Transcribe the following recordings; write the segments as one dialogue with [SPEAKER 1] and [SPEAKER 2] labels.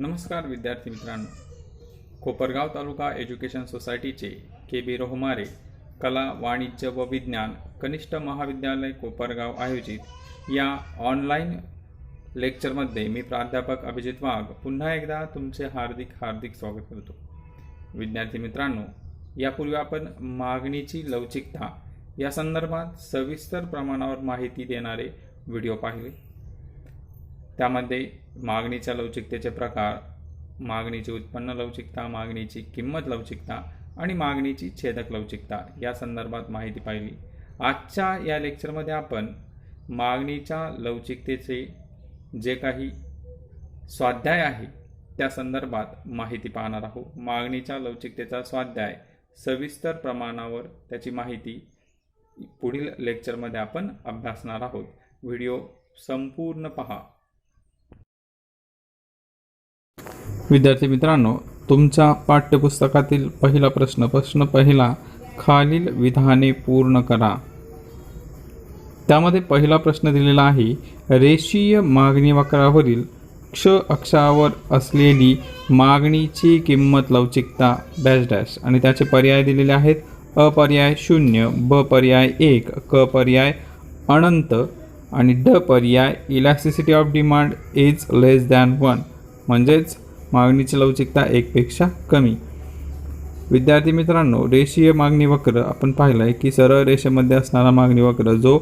[SPEAKER 1] नमस्कार विद्यार्थी मित्रांनो, कोपरगाव तालुका एज्युकेशन सोसायटीचे KB रोहमारे कला वाणिज्य व विज्ञान कनिष्ठ महाविद्यालय कोपरगाव आयोजित या ऑनलाईन लेक्चरमध्ये मी प्राध्यापक अभिजित वाघ पुन्हा एकदा तुमचे हार्दिक स्वागत करतो। विद्यार्थी मित्रांनो, यापूर्वी आपण मागणीची लवचिकता या संदर्भात सविस्तर प्रमाणावर माहिती देणारे व्हिडिओ पाहिले। त्यामध्ये मागणीच्या लवचिकतेचे प्रकार, मागणीची उत्पन्न लवचिकता, मागणीची किंमत लवचिकता आणि मागणीची छेदक लवचिकता या संदर्भात माहिती पाहिली। आजच्या या लेक्चरमध्ये आपण मागणीच्या लवचिकतेचे जे काही स्वाध्याय आहे त्या संदर्भात माहिती पाहणार आहोत। मागणीच्या लवचिकतेचा स्वाध्याय सविस्तर प्रमाणावर त्याची माहिती पुढील लेक्चरमध्ये आपण अभ्यासणार आहोत। व्हिडिओ संपूर्ण पहा। विद्यार्थी मित्रांनो, तुमच्या पाठ्यपुस्तकातील पहिला प्रश्न पहिला, खालील विधाने पूर्ण करा। त्यामध्ये पहिला प्रश्न दिलेला आहे, रेषीय मागणी वक्रावरील क्ष अक्षावर असलेली मागणीची किंमत लवचिकता डॅश डॅश आणि त्याचे पर्याय दिलेले आहेत। अ पर्याय 0, ब पर्याय 1, क पर्याय अनंत आणि ड पर्याय elasticity of demand is less than 1, म्हणजेच मागणीची लवचिकता 1 पेक्षा कमी। विद्यार्थी मित्रांनो, रेषीय मागणी वक्र आपण पाहिलं आहे की सरळ रेषेमध्ये असणारा मागणी वक्र जो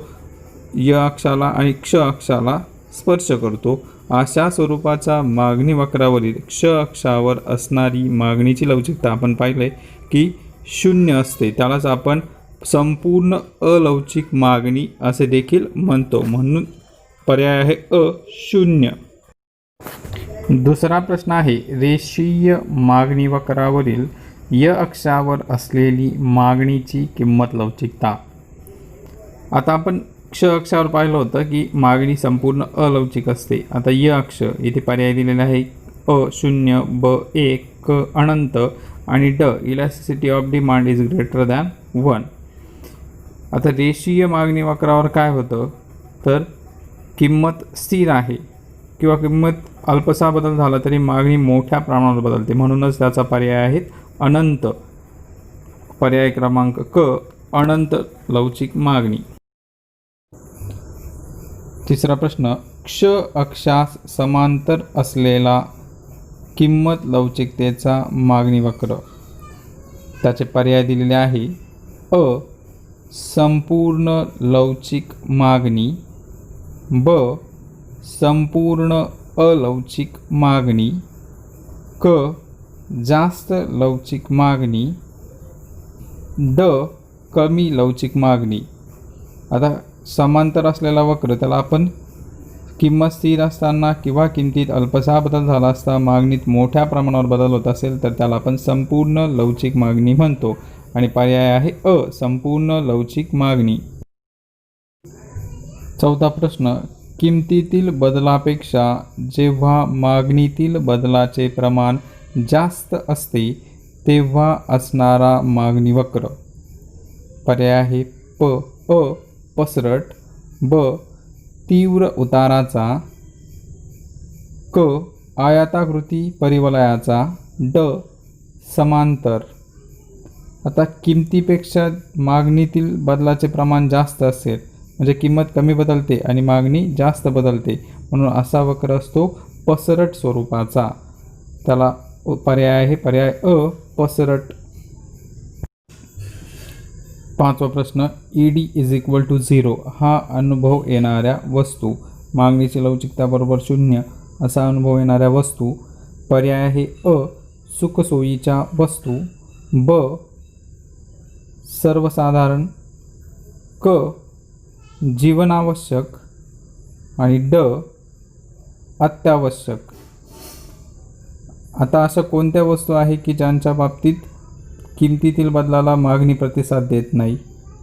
[SPEAKER 1] य अक्षाला आणि क्ष अक्षाला स्पर्श करतो, अशा स्वरूपाच्या मागणी वक्रावरील क्ष अक्षावर असणारी मागणीची लवचिकता आपण पाहिले की 0 असते। त्यालाच आपण संपूर्ण अलवचिक मागणी असे देखील म्हणतो, म्हणून पर्याय आहे अ 0। दुसरा प्रश्न आहे, रेषीय मागणी वक्रावरील य अक्षावर असलेली मागणीची किंमत लवचिकता। आता आपण क्ष अक्षावर पाहिलं होतं की मागणी संपूर्ण अलवचिक असते। आता य अक्ष इथे पर्याय दिलेला आहे अ 0, ब 1, क अनंत आणि ड elasticity of demand is greater than 1। आता रेषीय मागणी वक्रावर काय होतं तर किंमत स्थिर आहे किंवा किंमत अल्पसा बदल झाला तरी मागणी मोठ्या प्रमाणावर बदलते, म्हणूनच त्याचा पर्याय आहे अनंत। पर्याय क्रमांक क अनंत लवचिक मागणी। तिसरा प्रश्न, क्ष अक्षास समांतर असलेला किंमत लवचिकतेचा मागणी वक्र। त्याचे पर्याय दिलेले आहे अ संपूर्ण लवचिक मागणी, ब संपूर्ण अलवचिक मागणी, क जास्त लवचिक मागणी, ड कमी लवचिक मागणी। आता समांतर असलेला वक्र त्याला आपण किंमत स्थिर असताना किंवा किमतीत अल्पसा बदल झाला असता मागणीत मोठ्या प्रमाणावर बदल होत असेल तर त्याला आपण संपूर्ण लवचिक मागणी म्हणतो आणि पर्याय आहे अ संपूर्ण लवचिक मागणी। चौथा प्रश्न, किमतीतील बदलापेक्षा जेव्हा मागणीतील बदलाचे प्रमाण जास्त असते तेव्हा असणारा मागणी वक्र। पर्याय आहे अ पसरट, ब तीव्र उताराचा, क आयताकृती परिवलयाचा, ड समांतर। आता किमतीपेक्षा मागणीतील बदलाचे प्रमाण जास्त असेल म्हणजे किंमत कमी बदलते आणि मागणी जास्त बदलते, म्हणून असा वक्र असतो पसरट स्वरूपाचा। त्याला पर्याय आहे पर्याय अ पसरट। पाचवा प्रश्न, ED = 0 हा अनुभव येणाऱ्या वस्तू। मागणीची लवचिकता बरोबर 0 असा अनुभव येणाऱ्या वस्तू। पर्याय आहे अ सुखसोयीच्या वस्तू, ब सर्वसाधारण, क जीवनावश्यक आणि ड अत्यावश्यक। आता अशा कोणत्या वस्तू आहे की ज्यांच्या बाबतीत किमतीतील बदलाला मागणी प्रतिसाद देत नाही,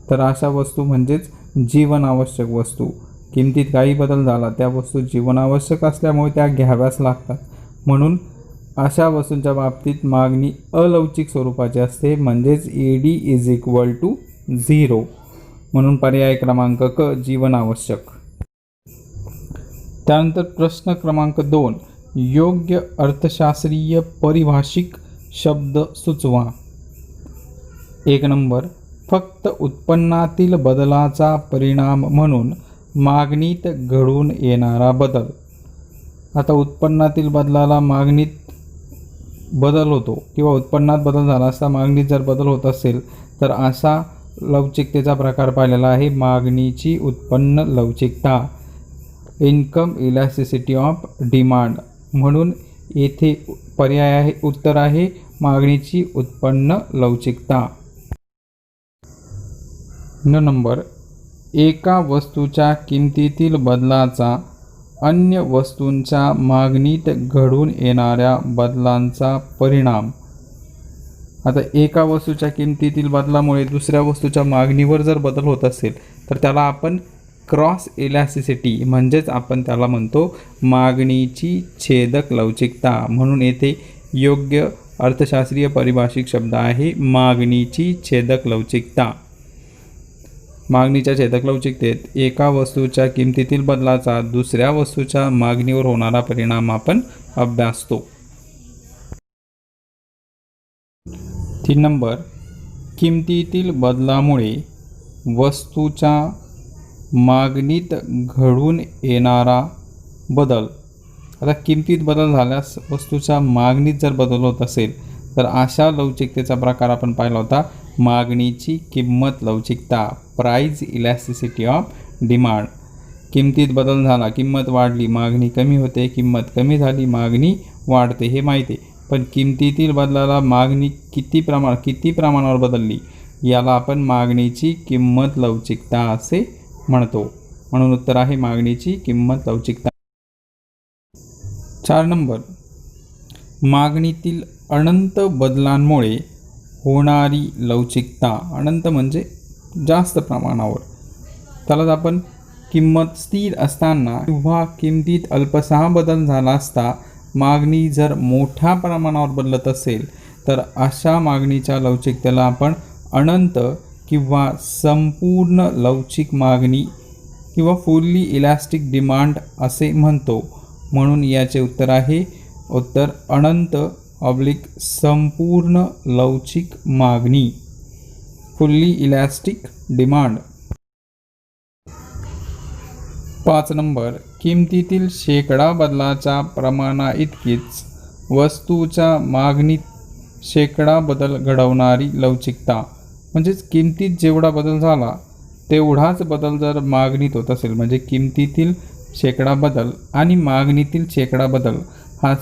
[SPEAKER 1] तर अशा वस्तू म्हणजेच जीवनावश्यक वस्तू। किमतीत काही बदल झाला त्या वस्तू जीवनावश्यक असल्यामुळे त्या घ्याव्याच लागतात, म्हणून अशा वस्तूंच्या बाबतीत मागणी अलवचिक स्वरूपाची असते, म्हणजेच ED = 0, म्हणून पर्याय क्रमांक क जीवनावश्यक। त्यानंतर प्रश्न क्रमांक 2, योग्य अर्थशास्त्रीय परिभाषिक शब्द सुचवा. 1 नंबर, फक्त उत्पन्नातील बदलाचा परिणाम म्हणून मागणीत घडून येणारा बदल. आता उत्पन्नातील बदलाला मागणीत बदल होतो किंवा उत्पन्नात बदल झाला असता मागणीत जर बदल होत असेल तर असा लवचिकतेचा प्रकार पाहिलेला आहे मागणीची उत्पन्न लवचिकता, इन्कम इलॅस्टिसिटी ऑफ डिमांड. म्हणून येथे पर्याय आहे, उत्तर आहे मागणीची उत्पन्न लवचिकता. 9 नंबर, एका वस्तूच्या किमतीतील बदलाचा अन्य वस्तूंच्या मागणीत घडून येणाऱ्या बदलांचा परिणाम. आता एका वस्तूच्या किमतीतील बदलामुळे दुसऱ्या वस्तूच्या मागणीवर जर बदल होत असेल तर त्याला आपण क्रॉस इलॅस्टिसिटी म्हणजेच आपण त्याला म्हणतो मागणीची छेदक लवचिकता. म्हणून येथे योग्य अर्थशास्त्रीय परिभाषिक शब्द आहे मागणीची छेदक लवचिकता. मागणीच्या छेदक लवचिकतेत एका वस्तूच्या किमतीतील बदलाचा दुसऱ्या वस्तूच्या मागणीवर होणारा परिणाम आपण अभ्यासतो. 3 नंबर, किमतीतील बदलामुळे वस्तूच्या मागणीत घडून येणारा बदल. आता किमतीत बदल झाल्यास वस्तूच्या मागणीत जर बदल होत असेल तर अशा लवचिकतेचा प्रकार आपण पाहिला होता मागणीची किंमत लवचिकता, प्राइस इलॅस्टिसिटी ऑफ डिमांड. किमतीत बदल झाला, किंमत वाढली, मागणी कमी होते, किंमत कमी झाली, मागणी वाढते, हे माहिती आहे. पण किमतीतील बदलाला मागणी किती प्रमाणावर बदलली याला आपण मागणीची किंमत लवचिकता असे म्हणतो. म्हणून उत्तर आहे मागणीची किंमत लवचिकता. 4 नंबर, मागणीतील अनंत बदलांमुळे होणारी लवचिकता. अनंत म्हणजे जास्त प्रमाणावर. त्यालाच आपण किंमत स्थिर असताना किंवा किमतीत अल्पसा बदल झाला असता मागणी जर मोठ्या प्रमाणावर बदलत असेल तर अशा मागणीच्या लवचिकतेला आपण अनंत किंवा संपूर्ण लवचिक मागणी किंवा फुल्ली इलॅस्टिक डिमांड असे म्हणतो. म्हणून याचे उत्तर आहे उत्तर अनंत / संपूर्ण लवचिक मागणी, फुल्ली इलॅस्टिक डिमांड. 5 नंबर, किमतीतील शेकडा बदलाच्या प्रमाणा इतकीच वस्तूच्या मागणीत शेकडा बदल घडवणारी लवचिकता. म्हणजेच किमतीत जेवढा बदल झाला तेवढाच बदल जर मागणीत होत असेल म्हणजे किमतीतील शेकडा बदल आणि मागणीतील शेकडा बदल हा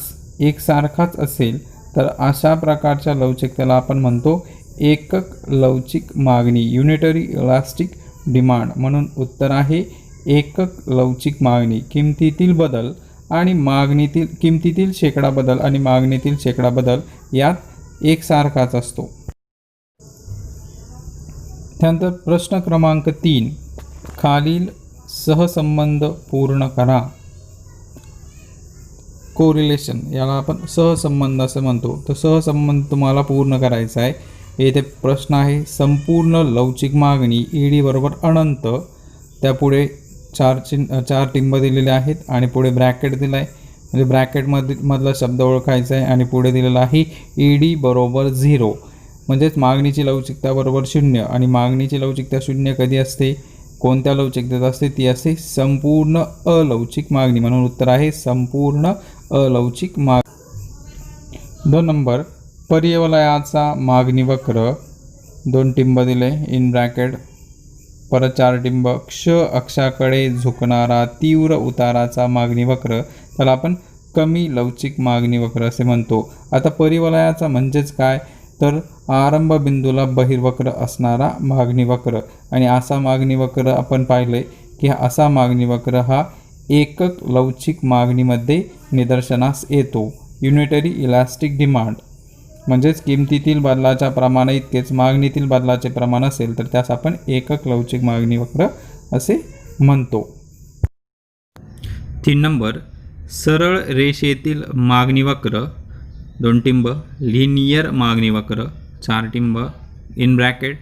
[SPEAKER 1] एकसारखाच असेल तर अशा प्रकारच्या लवचिकतेला आपण म्हणतो एकक लवचिक मागणी, युनिटरी इलॅस्टिक डिमांड. म्हणून उत्तर आहे एकक लवचिक मागणी. किमतीतील बदल आणि किमतीतील शेकडा बदल आणि मागणीतील शेकडा बदल यात एकसारखाच असतो. त्यानंतर प्रश्न क्रमांक 3, खालील सहसंबंध पूर्ण करा. कोरिलेशन याला आपण सहसंबंध असं म्हणतो. तर सहसंबंध तुम्हाला पूर्ण करायचा आहे. येथे प्रश्न आहे संपूर्ण लवचिक मागणी ED बरोबर अनंत, त्यापुढे 4 टिंब दिलेले आहेत आणि पुढे ब्रॅकेट दिला आहे म्हणजे ब्रॅकेटमधला शब्द ओळखायचा आहे आणि पुढे दिलेला आहे ED बरोबर 0 म्हणजेच मागणीची लवचिकता बरोबर 0 आणि मागणीची लवचिकता 0 कधी असते, कोणत्या लवचिकतेत असते, ती असते संपूर्ण अलवचिक मागणी. म्हणून उत्तर आहे संपूर्ण अलवचिक मागणी. 2 नंबर, परिवलयाचा मागणी वक्र 2 टिंब दिले इन ब्रॅकेट, परत 4 टिंब, क्ष अक्षाकडे झुकणारा तीव्र उताराचा मागणी वक्र त्याला आपण कमी लवचिक मागणी वक्र असे म्हणतो. आता परिवलयाचा म्हणजेच काय तर आरंभ बिंदूला बहिर्वक्र असणारा मागणी वक्र आणि असा मागणी वक्र आपण पाहिले की असा मागणी वक्र हा एकक लवचिक मागणीमध्ये निदर्शनास येतो. युनिटरी इलॅस्टिक डिमांड म्हणजेच किमतीतील बदलाच्या प्रमाणा इतकेच मागणीतील बदलाचे प्रमाण असेल तर त्यास आपण एकक लवचिक मागणी वक्र असे म्हणतो. 3 नंबर, सरळ रेषेतील मागणी वक्र 2 टिंब, लिनियर मागणी वक्र 4 टिंब इन ब्रॅकेट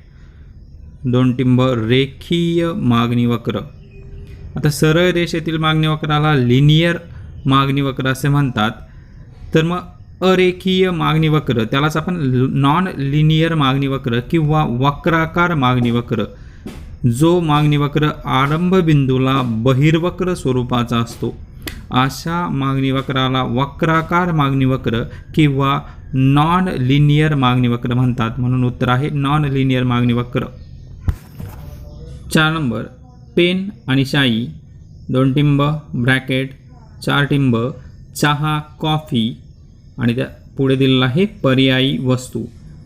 [SPEAKER 1] 2 टिंब, रेखीय मागणी वक्र. आता सरळ रेषेतील मागणी वक्राला लिनियर मागणी वक्र असे म्हणतात. तर मग अरेखीय मागणी वक्र त्यालाच आपण नॉन लिनियर मागणी वक्र किंवा वक्राकार मागणी वक्र, जो मागणी वक्र आरंभ बिंदूला बहिर्वक्र स्वरूपाचा असतो, अशा मागणी वक्राला वक्राकार मागणी वक्र किंवा नॉन लिनियर मागणी वक्र म्हणतात. म्हणून उत्तर आहे नॉन लिनियर मागणी वक्र. 4 नंबर, पेन आणि शाई 2 टिंब ब्रॅकेट 4 टिंब चहा कॉफी आणि त्या पुढे दिलेला आहे पर्यायी वस्तू.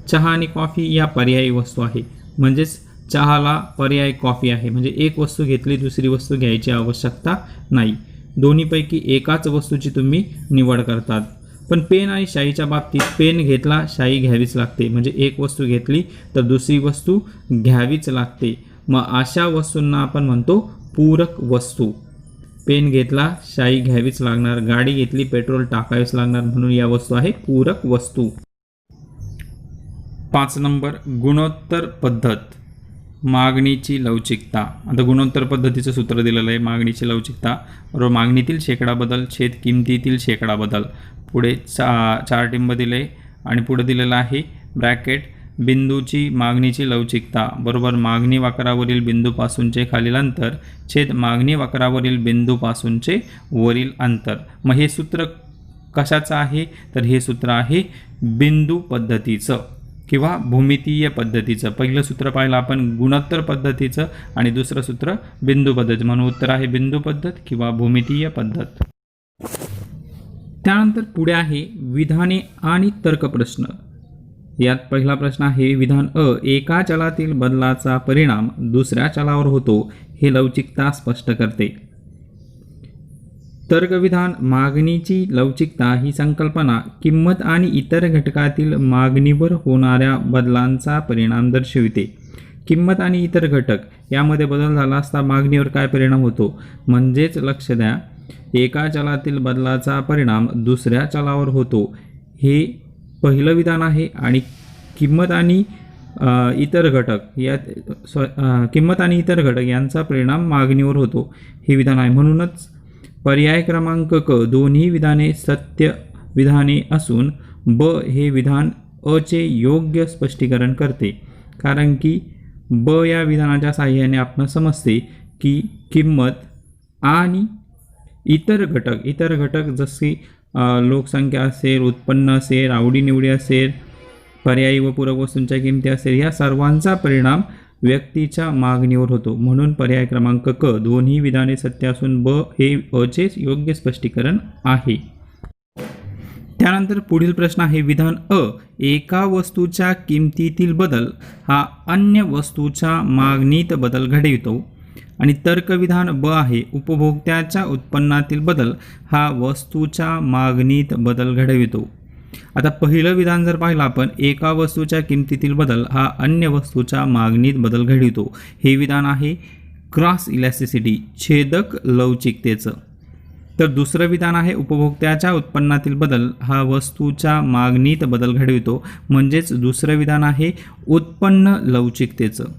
[SPEAKER 1] चहा आणि कॉफी या पर्यायी वस्तू आहे, म्हणजेच चहाला पर्याय कॉफी आहे, म्हणजे एक वस्तू घेतली दुसरी वस्तू घ्यायची आवश्यकता नाही. दोन्हीपैकी एकाच वस्तूची तुम्ही निवड करतात. पण पेन आणि शाईच्या बाबतीत पेन घेतला शाई घ्यावीच लागते, म्हणजे एक वस्तू घेतली तर दुसरी वस्तू घ्यावीच लागते. मग अशा वस्तूंना आपण म्हणतो पूरक वस्तू. पेन घेतला शाई घ्यावीच लागणार, गाडी घेतली पेट्रोल टाकावेच लागणार, म्हणून या वस्तू आहे पूरक वस्तू. 5 नंबर, गुणोत्तर पद्धत मागणीची लवचिकता. आता गुणोत्तर पद्धतीचं सूत्र दिलेलं आहे. मागणीची लवचिकता बरोबर मागणीतील शेकडा बदल छेद किमतीतील शेकडा बदल. पुढे 4 टिंब दिले आणि पुढे दिलेलं आहे ब्रॅकेट बिंदूची मागणीची लवचिकता बरोबर मागणी वक्रावरील बिंदूपासूनचे खालील अंतर छेद मागणी वक्रावरील बिंदूपासूनचे वरील अंतर. मग हे सूत्र कशाचं आहे, तर हे सूत्र आहे बिंदू पद्धतीचं किंवा भूमितीय पद्धतीचं. पहिलं सूत्र पाहिलं आपण गुणोत्तर पद्धतीचं आणि दुसरं सूत्र बिंदू पद्धती, म्हणून उत्तर आहे बिंदू पद्धत किंवा भूमितीय पद्धत. त्यानंतर पुढे आहे विधाने आणि तर्क प्रश्न. यात पहिला प्रश्न आहे विधान अ, एका चलातील बदलाचा परिणाम दुसऱ्या चलावर होतो हे लवचिकता स्पष्ट करते. तर्कविधान मागणीची लवचिकता ही संकल्पना किंमत आणि इतर घटकातील मागणीवर होणाऱ्या बदलांचा परिणाम दर्शविते. किंमत आणि इतर घटक यामध्ये बदल झाला असता मागणीवर काय परिणाम होतो, म्हणजेच लक्ष द्या, एका चलातील बदलाचा परिणाम दुसऱ्या चलावर होतो हे पहिलं विधान आहे आणि किंमत आणि इतर घटक किंमत आणि इतर घटक यांचा परिणाम मागणीवर होतो हे विधान आहे. म्हणूनच पर्याय क्रमांक क, दोन्ही विधाने सत्य विधाने असून ब हे विधान अ चे योग्य स्पष्टीकरण करते. कारण की ब या विधानाच्या साहाय्याने आपण समजते की किंमत आणि इतर घटक जसे लोकसंख्या असेल, उत्पन्न असेल, आवडीनिवडी असेल, पर्यायी व पूरक वस्तूंच्या किमती असेल, या सर्वांचा परिणाम व्यक्तीच्या मागणीवर होतो. म्हणून पर्याय क्रमांक क, दोन्ही विधाने सत्य असून ब हे अ चे योग्य स्पष्टीकरण आहे. त्यानंतर पुढील प्रश्न आहे विधान अ, एका वस्तूच्या किमतीतील बदल हा अन्य वस्तूच्या मागणीत बदल घडवितो. आणि तर्कविधान ब आहे, उपभोक्त्याच्या उत्पन्नातील बदल हा वस्तूच्या मागणीत बदल घडवितो. आता पहिलं विधान जर पाहिलं आपण, एका वस्तूच्या किमतीतील बदल हा अन्य वस्तूच्या मागणीत बदल घडवितो, हे विधान आहे क्रॉस इलॅस्टिसिटी छेदक लवचिकतेचं. तर दुसरं विधान आहे उपभोक्त्याच्या उत्पन्नातील बदल हा वस्तूच्या मागणीत बदल घडवितो, म्हणजेच दुसरं विधान आहे उत्पन्न लवचिकतेचं.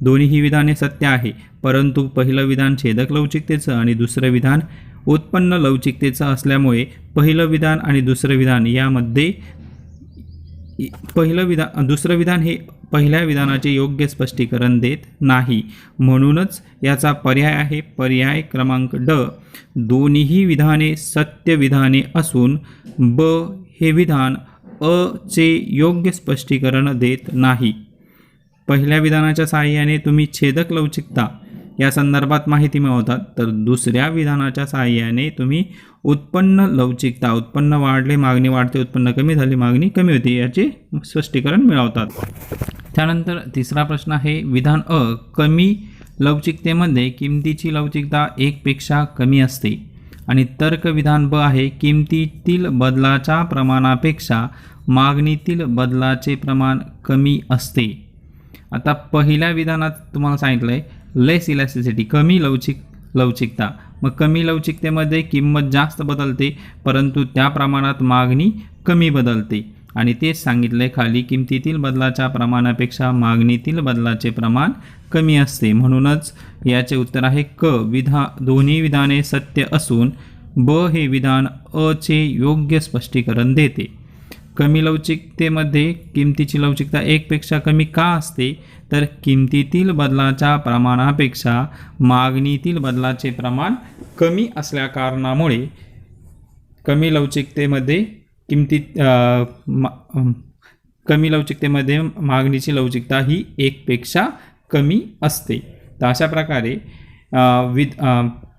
[SPEAKER 1] दोन्ही विधाने सत्य आहे, परंतु पहिलं विधान छेदक लवचिकतेचं आणि दुसरं विधान उत्पन्न लवचिकतेचं असल्यामुळे पहिलं विधान आणि दुसरं विधान यामध्ये दुसरं विधान हे पहिल्या विधानाचे योग्य स्पष्टीकरण देत नाही. म्हणूनच याचा पर्याय आहे पर्याय क्रमांक ड, दोन्ही विधाने सत्य विधाने असून ब हे विधान अ चे योग्य स्पष्टीकरण देत नाही. पहिल्या विधानाच्या सहाय्याने तुम्ही छेदक लवचिकता या संदर्भात माहिती मिळवतात, तर दुसऱ्या विधानाच्या सहाय्याने तुम्ही उत्पन्न लवचिकता, उत्पन्न वाढले मागणी वाढते, उत्पन्न कमी झाले मागणी कमी होते, याचे स्पष्टीकरण मिळवतात. त्यानंतर तिसरा प्रश्न आहे विधान अ, कमी लवचिकतेमध्ये किमतीची लवचिकता 1 पेक्षा कमी असते. आणि तर्क विधान ब आहे, किमतीतील बदलाच्या प्रमाणापेक्षा मागणीतील बदलाचे प्रमाण कमी असते. आता पहिल्या विधानात तुम्हाला सांगितलं आहे लेस इलॅस्टिसिटी, कमी लवचिकता. मग कमी लवचिकतेमध्ये किंमत जास्त बदलते, परंतु त्या प्रमाणात मागणी कमी बदलते. आणि तेच सांगितलं आहे खाली, किमतीतील बदलाच्या प्रमाणापेक्षा मागणीतील बदलाचे प्रमाण कमी असते. म्हणूनच याचे उत्तर आहे क, दोन्ही विधाने सत्य असून ब हे विधान अ चे योग्य स्पष्टीकरण देते. कमी लवचिकतेमध्ये किमतीची लवचिकता 1 पेक्षा कमी का असते? तर किमतीतील बदलाच्या प्रमाणापेक्षा मागणीतील बदलाचे प्रमाण कमी असल्या कारणामुळे कमी लवचिकतेमध्ये कमी लवचिकतेमध्ये मागणीची लवचिकता ही 1 पेक्षा कमी असते. तर अशा प्रकारे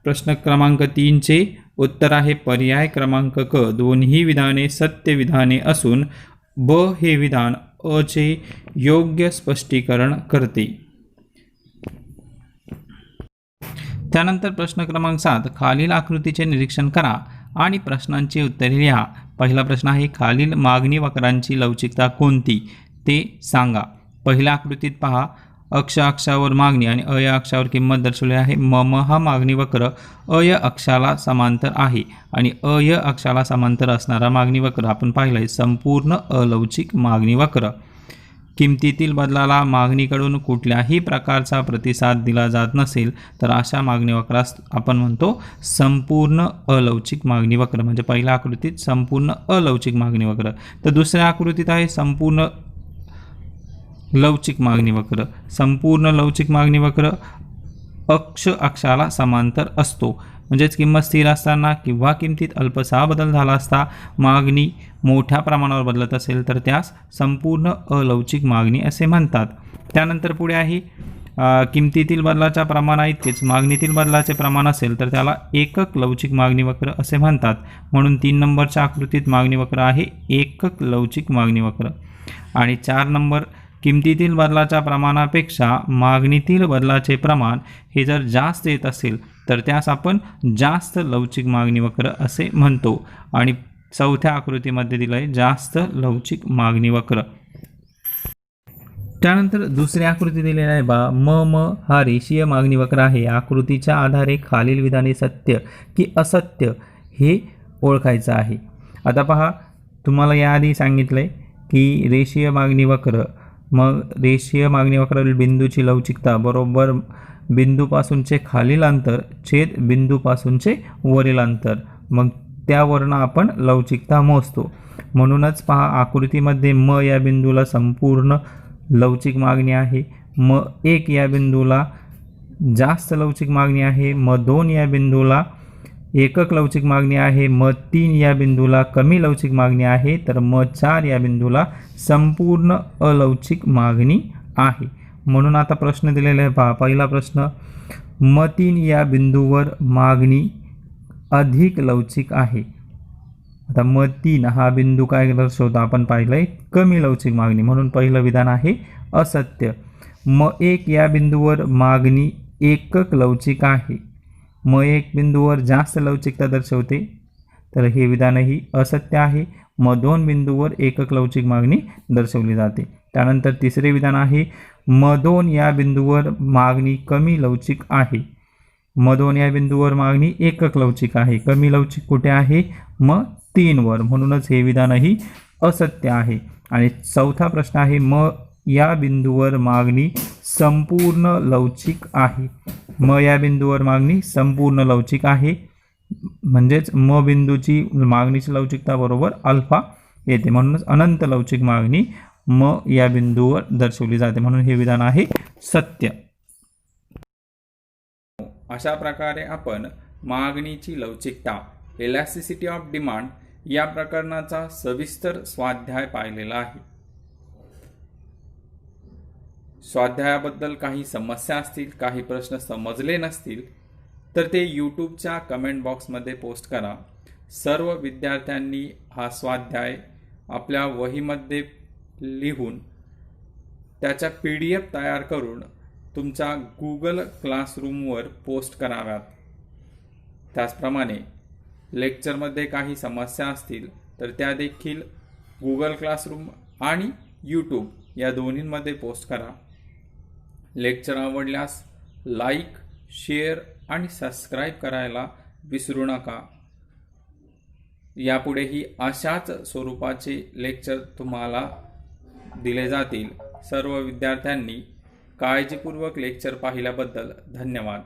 [SPEAKER 1] प्रश्न क्रमांक 3चे उत्तर आहे पर्याय क्रमांक क. दोन्ही विधाने सत्य विधाने असून ब हे विधान अ चे योग्य स्पष्टीकरण करते. त्यानंतर प्रश्न क्रमांक 7, खालील आकृतीचे निरीक्षण करा आणि प्रश्नांची उत्तरे लिहा. पहिला प्रश्न आहे, खालील मागणी वक्रांची लवचिकता कोणती ते सांगा. पहिल्या आकृतीत पहा, अक्षावर मागणी आणि अय अक्षावर किंमत दर्शवली आहे. म हा मागणी वक्र अय अक्षाला समांतर आहे आणि अय अक्षाला समांतर असणारा मागणी वक्र आपण पाहिलाय संपूर्ण अलवचिक मागणी वक्र. किमतीतील बदलाला मागणीकडून कुठल्याही प्रकारचा प्रतिसाद दिला जात नसेल तर अशा मागणी वक्रास आपण म्हणतो संपूर्ण अलवचिक मागणी वक्र. म्हणजे पहिल्या आकृतीत संपूर्ण अलवचिक मागणी वक्र. तर दुसऱ्या आकृतीत आहे संपूर्ण लवचिक मागणी वक्र. संपूर्ण लवचिक मागणी वक्र अक्षाला समांतर असतो. म्हणजेच किंमत स्थिर असताना किंवा किमतीत अल्पसा बदल झाला असता मागणी मोठ्या प्रमाणावर बदलत असेल तर त्यास संपूर्ण अलवचिक मागणी असे म्हणतात. त्यानंतर पुढे आहे, किमतीतील बदलाच्या प्रमाणा इतकेच मागणीतील बदलाचे प्रमाण असेल तर त्याला एकक लवचिक मागणी वक्र असे म्हणतात. म्हणून 3 नंबरच्या आकृतीत मागणी वक्र आहे एकक लवचिक मागणी वक्र. आणि 4 नंबर, किमतीतील बदलाच्या प्रमाणापेक्षा मागणीतील बदलाचे प्रमाण हे जर जास्त येत असेल तर त्यास आपण जास्त लवचिक मागणी वक्र असे म्हणतो. आणि चौथ्या आकृतीमध्ये दिलं आहे जास्त लवचिक मागणी वक्र. त्यानंतर दुसरी आकृती दिलेली आहे म हा रेषीय मागणी वक्र आहे. आकृतीच्या आधारे खालील विधाने सत्य की असत्य हे ओळखायचं आहे. आता पहा, तुम्हाला याआधी सांगितलंय की रेषीय मागणी वक्र, मग रेषीय मागणी वक्रावरील बिंदूची लवचिकता बरोबर बिंदूपासूनचे खालील अंतर छेद बिंदूपासूनचे वरील अंतर, मग त्यावरनं आपण लवचिकता मोजतो. म्हणूनच पहा, आकृतीमध्ये म या बिंदूला संपूर्ण लवचिक मागणी आहे, म1 या बिंदूला जास्त लवचिक मागणी आहे, म2 या बिंदूला एकक लवचिक मागणी आहे, म3 या बिंदूला कमी लवचिक मागणी आहे, तर म4 या बिंदूला संपूर्ण अलवचिक मागणी आहे. म्हणून आता प्रश्न दिलेला आहे पहा. पहिला प्रश्न, म3 या बिंदूवर मागणी अधिक लवचिक आहे. आता म3 हा बिंदू काय दर्शवतो आपण पाहिलंय कमी लवचिक मागणी, म्हणून पहिलं विधान आहे असत्य. म1 या बिंदूवर मागणी एकक लवचिक आहे, म1 बिंदूवर जास्त लवचिकता दर्शवते, तर हे विधानही असत्य आहे. म2 बिंदूवर एकक लवचिक मागणी दर्शवली जाते. त्यानंतर तिसरे विधान आहे, म2 या बिंदूवर मागणी कमी लवचिक आहे, म2 या बिंदूवर मागणी एकक लवचिक आहे, कमी लवचिक कुठे आहे म3 वर, म्हणूनच हे विधानही असत्य आहे. आणि चौथा प्रश्न आहे, म या बिंदूवर मागणी संपूर्ण लवचिक आहे, म या बिंदूवर मागणी संपूर्ण लवचिक आहे, म्हणजेच म बिंदूची मागणीची लवचिकता बरोबर अल्फा येते, म्हणूनच अनंत लवचिक मागणी म या बिंदूवर दर्शवली जाते, म्हणून हे विधान आहे सत्य. अशा प्रकारे आपण मागणीची लवचिकता, इलॅस्टिसिटी ऑफ डिमांड या प्रकरणाचा सविस्तर स्वाध्याय पाहिलेला आहे. स्वाध्यायाबद्दल काही समस्या असतील, काही प्रश्न समजले नसतील तर ते यूट्यूबच्या कमेंट बॉक्समध्ये पोस्ट करा. सर्व विद्यार्थ्यांनी हा स्वाध्याय आपल्या वहीमध्ये लिहून त्याच्या PDF तयार करून तुमच्या Google क्लासरूमवर पोस्ट कराव्यात. त्याचप्रमाणे लेक्चरमध्ये काही समस्या असतील तर त्या देखील Google क्लासरूम आणि YouTube या दोन्हींमध्ये पोस्ट करा. लेक्चर आवडल्यास लाईक, शेअर आणि सबस्क्राईब करायला विसरू नका. यापुढेही अशाच स्वरूपाचे लेक्चर तुम्हाला दिले जातील. सर्व विद्यार्थ्यांनी काळजीपूर्वक लेक्चर पाहिल्याबद्दल धन्यवाद.